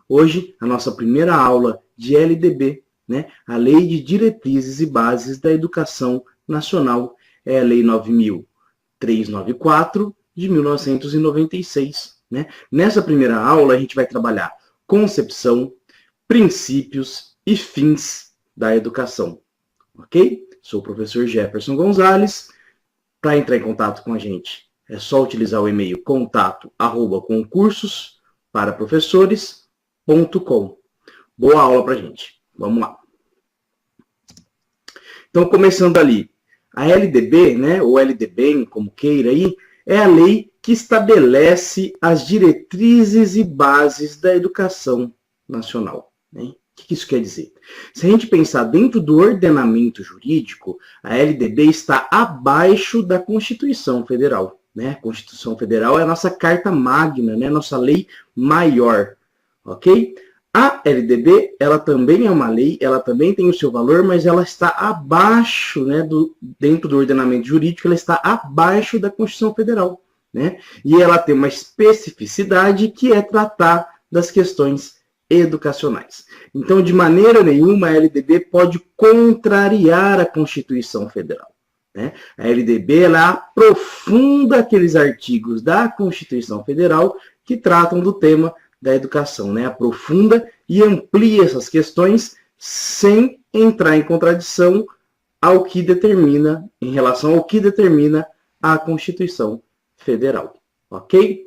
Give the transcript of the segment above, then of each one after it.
Hoje, a nossa primeira aula de LDB, né? A Lei de Diretrizes e Bases da Educação Nacional, é a Lei 9.394 de 1996. Né? Nessa primeira aula, a gente vai trabalhar concepção, princípios e fins da educação. Ok? Sou o professor Jefferson Gonzalez. Para entrar em contato com a gente, é só utilizar o e-mail contato@concursosparaprofessores.com. Boa aula para a gente. Vamos lá. Então, começando ali, a LDB, né, ou LDB, como queira aí, é a lei que estabelece as diretrizes e bases da educação nacional. Né? O que isso quer dizer? Se a gente pensar dentro do ordenamento jurídico, a LDB está abaixo da Constituição Federal. Né? A Constituição Federal é a nossa carta magna, né? Nossa lei maior. Ok? A LDB, ela também é uma lei, ela também tem o seu valor, mas ela está abaixo, né, dentro do ordenamento jurídico, ela está abaixo da Constituição Federal. Né? E ela tem uma especificidade que é tratar das questões educacionais. Então, de maneira nenhuma, a LDB pode contrariar a Constituição Federal. Né? A LDB ela aprofunda aqueles artigos da Constituição Federal que tratam do tema da educação, né? Aprofunda e amplia essas questões sem entrar em contradição ao que determina, em relação ao que determina a Constituição Federal, ok?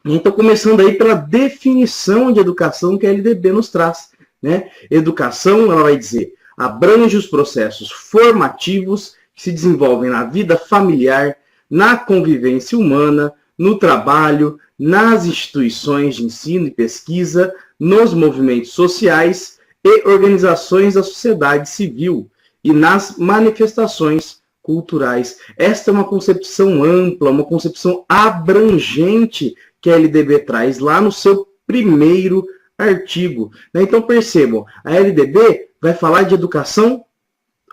Então, começando aí pela definição de educação que a LDB nos traz, né? Educação, ela vai dizer, abrange os processos formativos que se desenvolvem na vida familiar, na convivência humana, no trabalho, nas instituições de ensino e pesquisa, nos movimentos sociais e organizações da sociedade civil e nas manifestações culturais. Esta é uma concepção ampla, uma concepção abrangente que a LDB traz lá no seu primeiro artigo. Então percebam, a LDB vai falar de educação,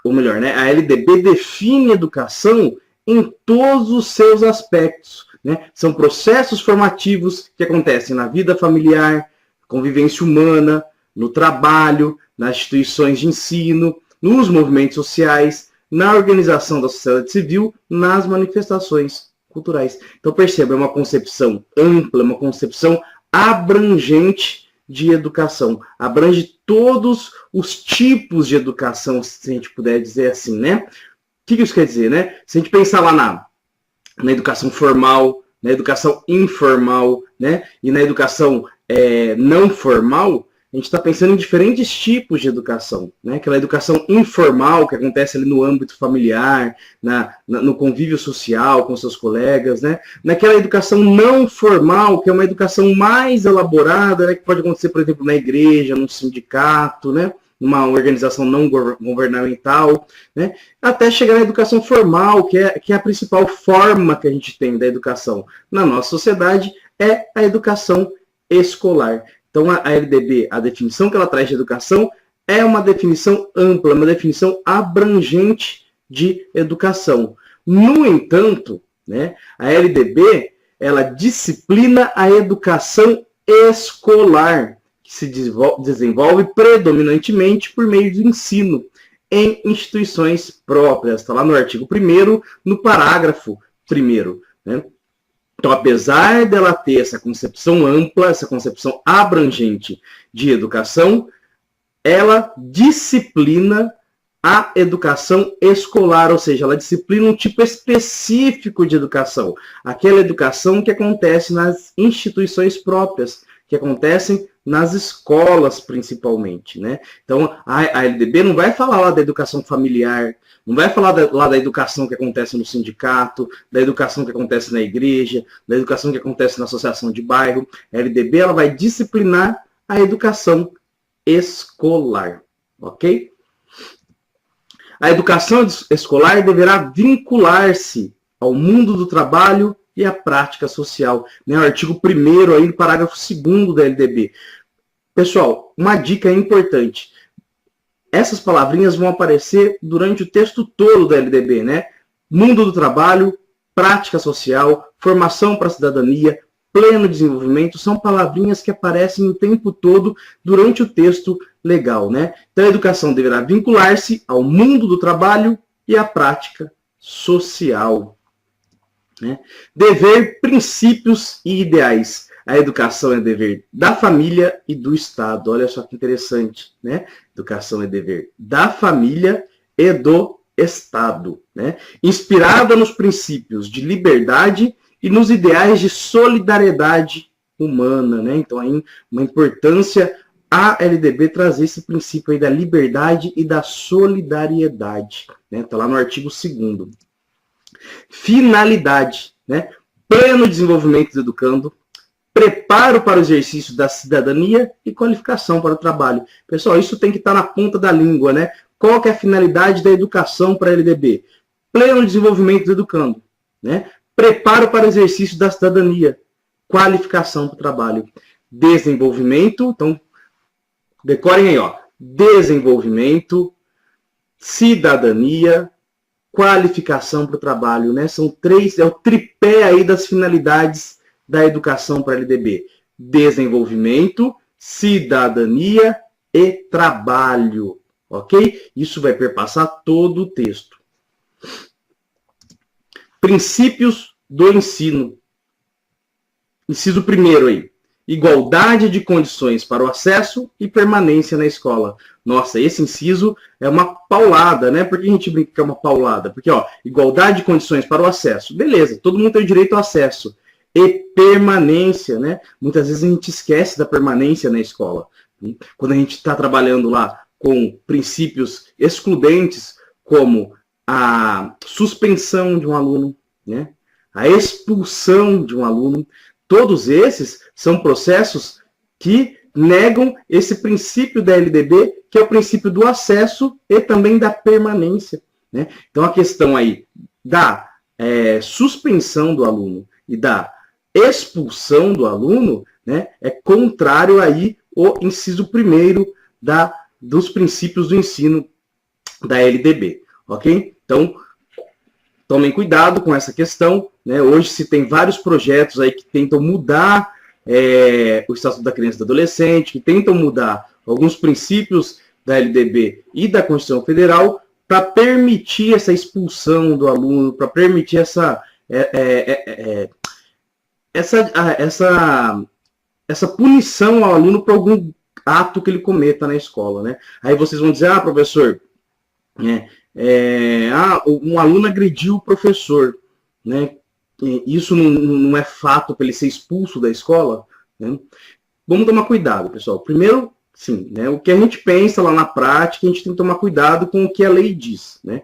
ou melhor, né, a LDB define educação em todos os seus aspectos. Né? São processos formativos que acontecem na vida familiar, convivência humana, no trabalho, nas instituições de ensino, nos movimentos sociais, na organização da sociedade civil, nas manifestações culturais. Então perceba, é uma concepção ampla, uma concepção abrangente de educação. Abrange todos os tipos de educação, se a gente puder dizer assim, né? O que isso quer dizer, né? Se a gente pensar lá na educação formal, na educação informal, né? E na educação não formal, a gente está pensando em diferentes tipos de educação. Né? Aquela educação informal que acontece ali no âmbito familiar, no convívio social com seus colegas, né? Naquela educação não formal, que é uma educação mais elaborada, né? Que pode acontecer, por exemplo, na igreja, num sindicato, né? Numa organização não governamental, né? Até chegar na educação formal, que é a principal forma que a gente tem da educação na nossa sociedade, é a educação escolar. Então, a LDB, a definição que ela traz de educação é uma definição ampla, uma definição abrangente de educação. No entanto, né, a LDB, ela disciplina a educação escolar, que se desenvolve predominantemente por meio do ensino em instituições próprias. Está lá no artigo 1º, no parágrafo 1º. Né? Então, apesar dela ter essa concepção ampla, essa concepção abrangente de educação, ela disciplina a educação escolar, ou seja, ela disciplina um tipo específico de educação, aquela educação que acontece nas instituições próprias, que acontecem nas escolas principalmente, né? Então, a LDB não vai falar lá da educação familiar, não vai falar lá da educação que acontece no sindicato, da educação que acontece na igreja, da educação que acontece na associação de bairro. A LDB ela vai disciplinar a educação escolar, ok? A educação escolar deverá vincular-se ao mundo do trabalho e à prática social. Né? O artigo 1º, aí, no parágrafo 2º da LDB. Pessoal, uma dica importante. Essas palavrinhas vão aparecer durante o texto todo da LDB, né? Mundo do trabalho, prática social, formação para a cidadania, pleno desenvolvimento, são palavrinhas que aparecem o tempo todo durante o texto legal, né? Então, a educação deverá vincular-se ao mundo do trabalho e à prática social, né? Dever, princípios e ideais. A educação é dever da família e do Estado. Olha só que interessante, né? Educação é dever da família e do Estado, né? Inspirada nos princípios de liberdade e nos ideais de solidariedade humana, né? Então, aí uma importância a LDB trazer esse princípio aí da liberdade e da solidariedade, né? Tá lá no artigo 2º. Finalidade, né? Pleno desenvolvimento do educando, preparo para o exercício da cidadania e qualificação para o trabalho. Pessoal, isso tem que estar na ponta da língua, né? Qual que é a finalidade da educação para a LDB? Pleno desenvolvimento do educando, né? Preparo para o exercício da cidadania, qualificação para o trabalho. Desenvolvimento, então, decorem aí, ó. Desenvolvimento, cidadania, qualificação para o trabalho, né? São três, é o tripé aí das finalidades da educação para a LDB. Desenvolvimento, cidadania e trabalho, ok? Isso vai perpassar todo o texto. Princípios do ensino. Inciso 1º aí. Igualdade de condições para o acesso e permanência na escola. Nossa, esse inciso é uma paulada, né? Por que a gente brinca que é uma paulada? Porque, ó, igualdade de condições para o acesso. Beleza, todo mundo tem direito ao acesso. E permanência, né? Muitas vezes a gente esquece da permanência na escola. Quando a gente está trabalhando lá com princípios excludentes, como a suspensão de um aluno, né? A expulsão de um aluno, todos esses são processos que negam esse princípio da LDB, que é o princípio do acesso e também da permanência, né? Então, a questão aí da suspensão do aluno e da expulsão do aluno, né, é contrário aí o inciso 1º dos princípios do ensino da LDB, ok? Então, tomem cuidado com essa questão, né? Hoje se tem vários projetos aí que tentam mudar o Estatuto da Criança e do Adolescente, que tentam mudar alguns princípios da LDB e da Constituição Federal para permitir essa expulsão do aluno, para permitir essa punição ao aluno por algum ato que ele cometa na escola, né? Aí vocês vão dizer, professor, um aluno agrediu o professor, né? Isso não é fato para ele ser expulso da escola, né? Vamos tomar cuidado, pessoal. Primeiro, sim, né? O que a gente pensa lá na prática, a gente tem que tomar cuidado com o que a lei diz, né?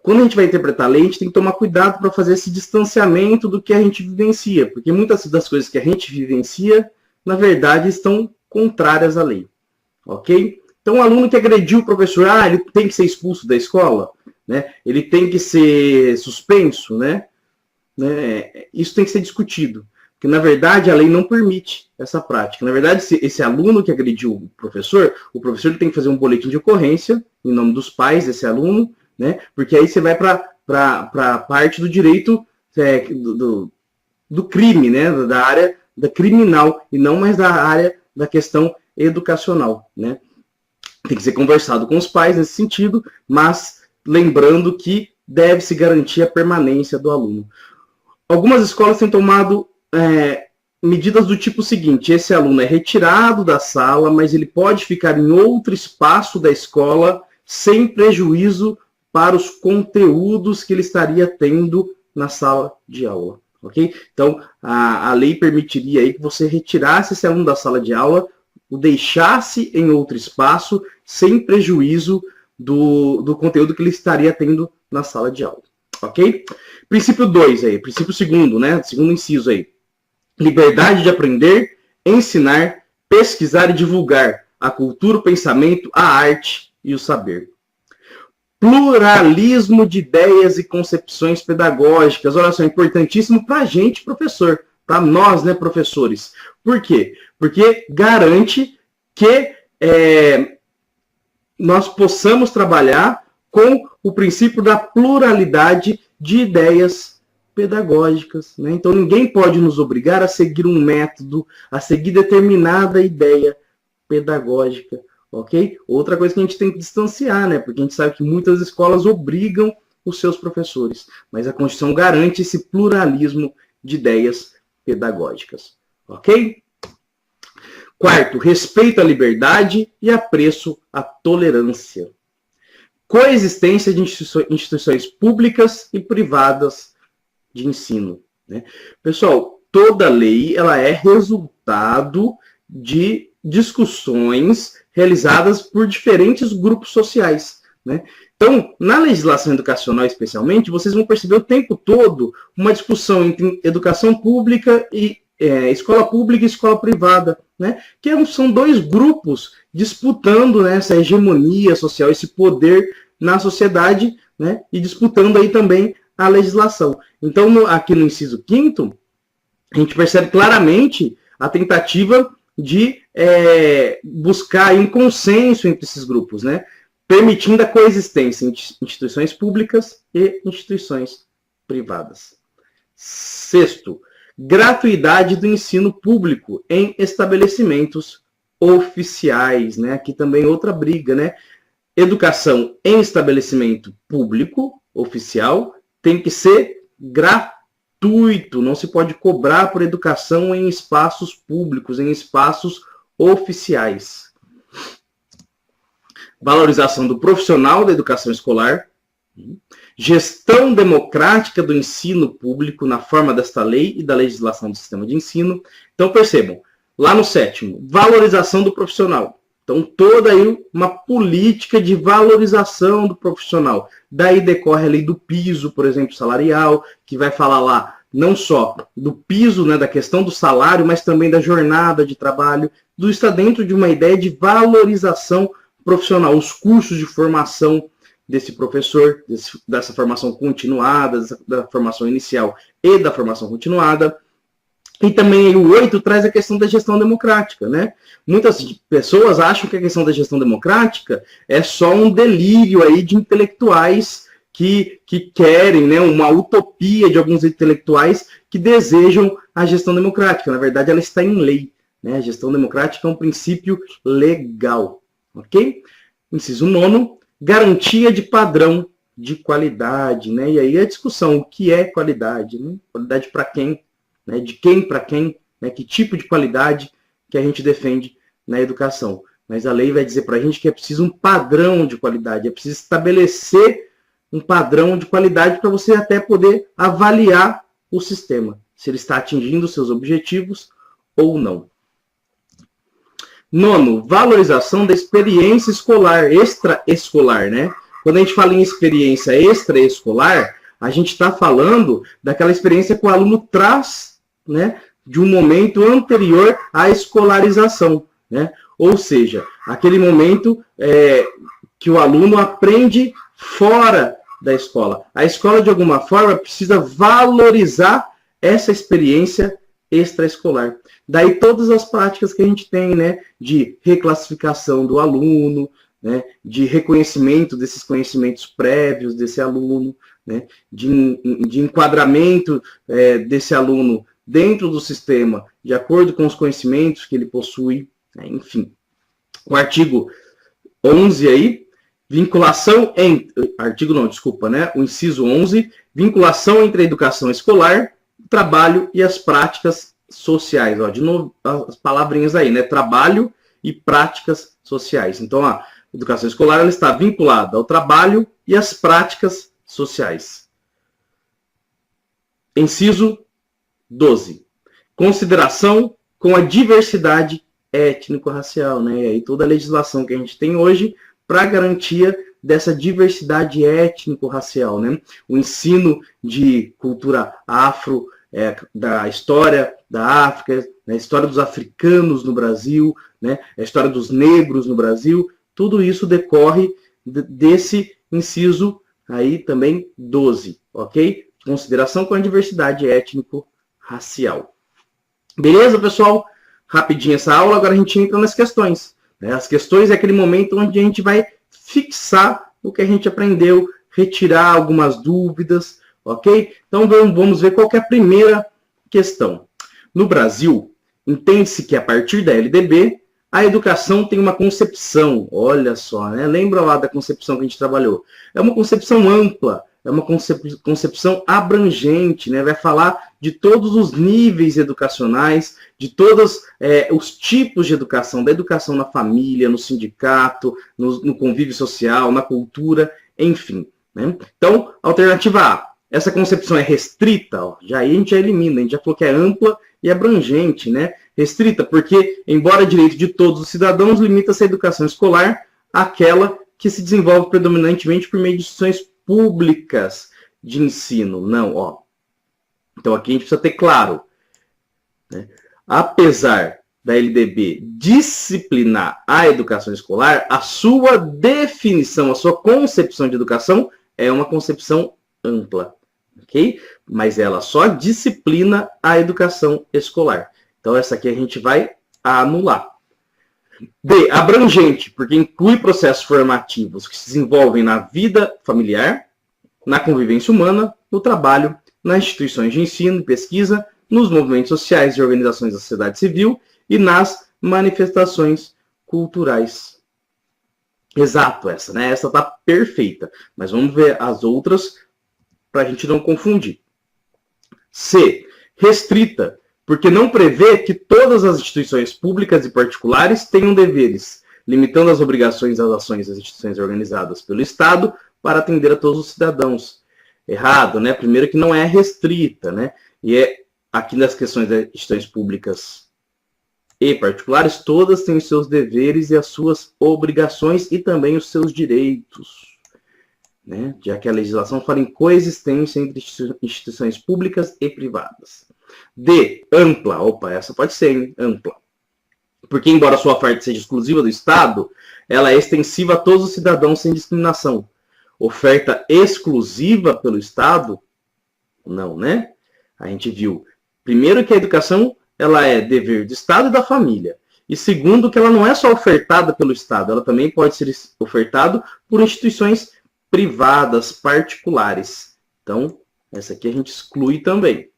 Quando a gente vai interpretar a lei, a gente tem que tomar cuidado para fazer esse distanciamento do que a gente vivencia, porque muitas das coisas que a gente vivencia, na verdade, estão contrárias à lei, ok? Então, o aluno que agrediu o professor, ele tem que ser expulso da escola, né? Ele tem que ser suspenso, né? Isso tem que ser discutido, porque, na verdade, a lei não permite essa prática. Na verdade, se esse aluno que agrediu o professor ele tem que fazer um boletim de ocorrência em nome dos pais desse aluno, né? Porque aí você vai para a parte do direito do crime, né? Da área da criminal, e não mais da área da questão educacional, né? Tem que ser conversado com os pais nesse sentido, mas lembrando que deve-se garantir a permanência do aluno. Algumas escolas têm tomado medidas do tipo seguinte: esse aluno é retirado da sala, mas ele pode ficar em outro espaço da escola sem prejuízo para os conteúdos que ele estaria tendo na sala de aula, ok? Então, a lei permitiria aí que você retirasse esse aluno da sala de aula, o deixasse em outro espaço, sem prejuízo do conteúdo que ele estaria tendo na sala de aula, ok? Princípio 2 aí, princípio 2º, né? Segundo inciso aí. Liberdade de aprender, ensinar, pesquisar e divulgar a cultura, o pensamento, a arte e o saber. Pluralismo de ideias e concepções pedagógicas. Olha só, é importantíssimo para a gente, professor, para nós, né, professores. Por quê? Porque garante que nós possamos trabalhar com o princípio da pluralidade de ideias pedagógicas, né? Então ninguém pode nos obrigar a seguir um método, a seguir determinada ideia pedagógica, ok? Outra coisa que a gente tem que distanciar, né? Porque a gente sabe que muitas escolas obrigam os seus professores, mas a Constituição garante esse pluralismo de ideias pedagógicas, ok? Quarto, respeito à liberdade e apreço à tolerância. Coexistência de instituições públicas e privadas de ensino, né? Pessoal, toda lei ela é resultado de discussões realizadas por diferentes grupos sociais, né? Então, na legislação educacional especialmente, vocês vão perceber o tempo todo uma discussão entre educação pública e escola pública e escola privada, né? Que são dois grupos disputando, né, essa hegemonia social, esse poder na sociedade, né, e disputando aí também a legislação. Então, aqui no inciso 5º, a gente percebe claramente a tentativa de buscar um consenso entre esses grupos, né, permitindo a coexistência entre instituições públicas e instituições privadas. Sexto, gratuidade do ensino público em estabelecimentos oficiais, né? Aqui também outra briga, né? Educação em estabelecimento público, oficial, tem que ser gratuito, não se pode cobrar por educação em espaços públicos, em espaços oficiais. Valorização do profissional da educação escolar, gestão democrática do ensino público na forma desta lei e da legislação do sistema de ensino. Então, percebam, lá no 7º, valorização do profissional. Então, toda aí uma política de valorização do profissional. Daí decorre a lei do piso, por exemplo, salarial, que vai falar lá não só do piso, né, da questão do salário, mas também da jornada de trabalho. Tudo está dentro de uma ideia de valorização profissional, os cursos de formação desse professor, dessa formação continuada, da formação inicial e da formação continuada. E também o 8 traz a questão da gestão democrática, né? Muitas pessoas acham que a questão da gestão democrática é só um delírio aí de intelectuais que querem, né, uma utopia de alguns intelectuais que desejam a gestão democrática. Na verdade, ela está em lei, né? A gestão democrática é um princípio legal, ok? Inciso 9, garantia de padrão de qualidade, né? E aí a discussão, o que é qualidade, né? Qualidade para quem? Né, de quem para quem, né, que tipo de qualidade que a gente defende na educação. Mas a lei vai dizer para a gente que é preciso um padrão de qualidade, é preciso estabelecer um padrão de qualidade para você até poder avaliar o sistema, se ele está atingindo seus objetivos ou não. 9, valorização da experiência escolar, extraescolar, né? Quando a gente fala em experiência extraescolar, a gente está falando daquela experiência que o aluno traz, né, de um momento anterior à escolarização, né? Ou seja, aquele momento que o aluno aprende fora da escola. A escola, de alguma forma, precisa valorizar essa experiência extraescolar. Daí todas as práticas que a gente tem, né, de reclassificação do aluno, né, de reconhecimento desses conhecimentos prévios desse aluno, né, de enquadramento desse aluno dentro do sistema, de acordo com os conhecimentos que ele possui, né, enfim. O artigo 11 aí, vinculação entre... Artigo não, desculpa, né? O inciso 11, vinculação entre a educação escolar, o trabalho e as práticas sociais. Ó, de novo, as palavrinhas aí, né? Trabalho e práticas sociais. Então, a educação escolar ela está vinculada ao trabalho e às práticas sociais. Inciso 12. Consideração com a diversidade étnico-racial, né? E aí toda a legislação que a gente tem hoje para garantia dessa diversidade étnico-racial, né? O ensino de cultura afro, da história da África, a história dos africanos no Brasil, né? A história dos negros no Brasil, tudo isso decorre desse inciso aí também 12, ok? Consideração com a diversidade étnico-racial. Beleza, pessoal? Rapidinho essa aula, agora a gente entra nas questões. Né? As questões é aquele momento onde a gente vai fixar o que a gente aprendeu, retirar algumas dúvidas, ok? Então vamos ver qual que é a primeira questão. No Brasil, entende-se que a partir da LDB, a educação tem uma concepção, olha só, né? Lembra lá da concepção que a gente trabalhou? É uma concepção ampla, é uma concepção abrangente, né? Vai falar de todos os níveis educacionais, de todos os tipos de educação, da educação na família, no sindicato, no convívio social, na cultura, enfim. Né? Então, alternativa A, essa concepção é restrita, ó, a gente já elimina, a gente já falou que é ampla e abrangente, né? Restrita porque, embora direito de todos os cidadãos, limita-se a educação escolar àquela que se desenvolve predominantemente por meio de instituições públicas de ensino. Não, ó. Então aqui a gente precisa ter claro, né? Apesar da LDB disciplinar a educação escolar, a sua definição, a sua concepção de educação é uma concepção ampla, ok? Mas ela só disciplina a educação escolar. Então essa aqui a gente vai anular. B, abrangente, porque inclui processos formativos que se desenvolvem na vida familiar, na convivência humana, no trabalho, nas instituições de ensino e pesquisa, nos movimentos sociais e organizações da sociedade civil e nas manifestações culturais. Exato essa, né? Essa tá perfeita. Mas vamos ver as outras para a gente não confundir. C, restrita, porque não prevê que todas as instituições públicas e particulares tenham deveres, limitando as obrigações das ações das instituições organizadas pelo Estado para atender a todos os cidadãos. Errado, né? Primeiro que não é restrita, né? E aqui nas questões das instituições públicas e particulares, todas têm os seus deveres e as suas obrigações e também os seus direitos, né? Já que a legislação fala em coexistência entre instituições públicas e privadas. D, ampla. Opa, essa pode ser, hein? Ampla. Porque, embora sua oferta seja exclusiva do Estado, ela é extensiva a todos os cidadãos sem discriminação. Oferta exclusiva pelo Estado? Não, né? A gente viu, primeiro, que a educação ela é dever do Estado e da família. E segundo, que ela não é só ofertada pelo Estado, ela também pode ser ofertada por instituições privadas, particulares. Então, essa aqui a gente exclui também.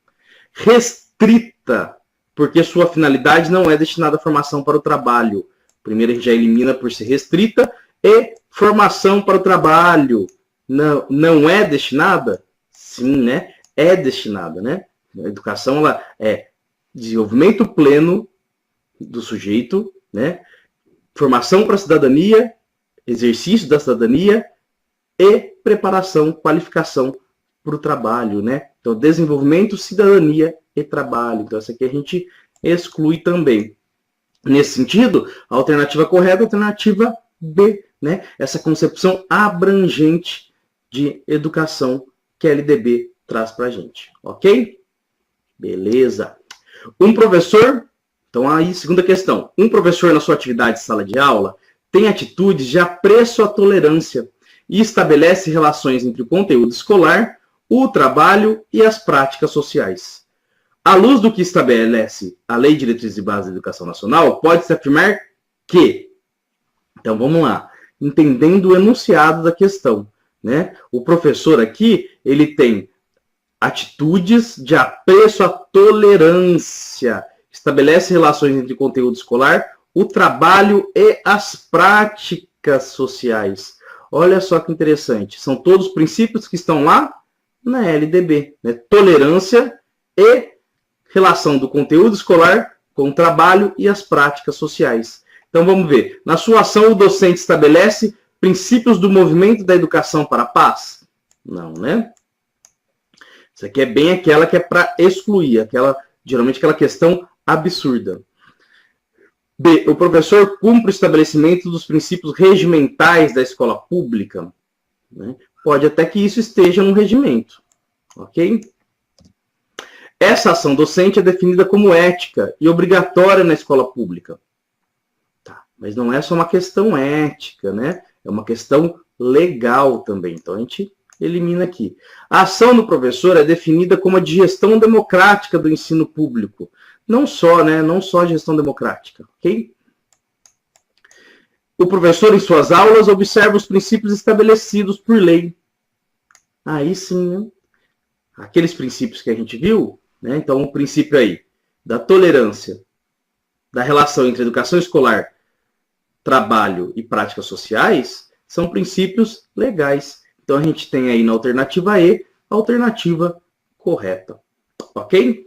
Restrita, porque sua finalidade não é destinada à formação para o trabalho. Primeiro a gente já elimina por ser restrita. E formação para o trabalho não é destinada? Sim, né? É destinada, né? A educação ela é desenvolvimento pleno do sujeito, né? Formação para a cidadania, exercício da cidadania e preparação, qualificação para o trabalho, né? Então, desenvolvimento, cidadania e trabalho. Então, essa aqui a gente exclui também. Nesse sentido, a alternativa correta é a alternativa B, né? Essa concepção abrangente de educação que a LDB traz para a gente, ok? Beleza. Um professor, então aí, segunda questão. Um professor na sua atividade de sala de aula tem atitudes de apreço à tolerância e estabelece relações entre o conteúdo escolar, o trabalho e as práticas sociais. À luz do que estabelece a Lei de Diretrizes e Bases da Educação Nacional, pode-se afirmar que... Então, vamos lá. Entendendo o enunciado da questão, né? O professor aqui, ele tem atitudes de apreço à tolerância, estabelece relações entre o conteúdo escolar, o trabalho e as práticas sociais. Olha só que interessante. São todos princípios que estão lá na LDB, né? Tolerância e relação do conteúdo escolar com o trabalho e as práticas sociais. Então vamos ver. Na sua ação, o docente estabelece princípios do movimento da educação para a paz? Não, né? Isso aqui é bem aquela que é para excluir, geralmente aquela questão absurda. B. O professor cumpre o estabelecimento dos princípios regimentais da escola pública? Né? Pode até que isso esteja no regimento. Ok? Essa ação docente é definida como ética e obrigatória na escola pública. Tá, mas não é só uma questão ética, né? É uma questão legal também. Então a gente elimina aqui. A ação do professor é definida como a de gestão democrática do ensino público. Não só, né? Não só gestão democrática, ok? O professor, em suas aulas, observa os princípios estabelecidos por lei. Aí sim, né? aqueles princípios que a gente viu, né? Então, o princípio aí da tolerância, da relação entre educação escolar, trabalho e práticas sociais, são princípios legais. Então, a gente tem aí na alternativa E, a alternativa correta. Ok?